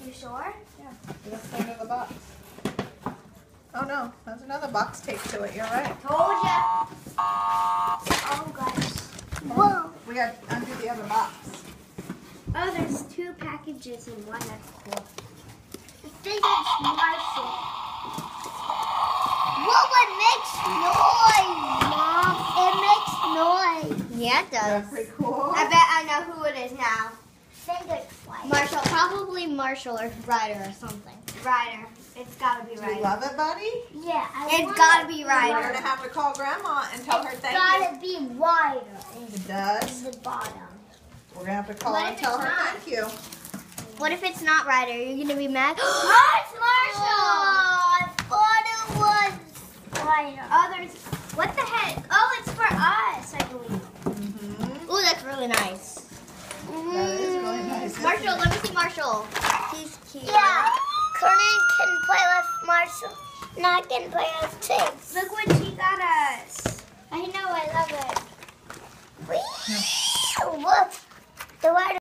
You sure? Yeah. That's under the box. Oh no, there's another box taped to it. You're right. Told ya. Oh gosh. Whoa. We got to undo the other box. Oh, there's 2 packages in one. That's cool. I think it's Marshall. Whoa, it makes noise, Mom. It makes noise. Yeah, it does. That's pretty cool. I bet I know who it is now. I think it's like Marshall. Probably Marshall or Ryder or something. Ryder. It's gotta be Do Ryder. you love it, buddy? Yeah, it's gotta be We're Ryder. going to have to call Grandma and tell her thank you. It's gotta be wider. It does. The bottom. We're going to have to call What and if tell it's her not? thank you. What if it's not Ryder? You're gonna be mad? Oh, it's Marshall! Oh, I thought it was Ryder. Oh, there's... What the heck? Oh, it's for us, I believe. Mm-hmm. Ooh, that's really nice. That is really nice. isn't Marshall, it? let me see Marshall. He's cute. Yeah, Conan can play with Marshall, and I can play with Tiggs. Look what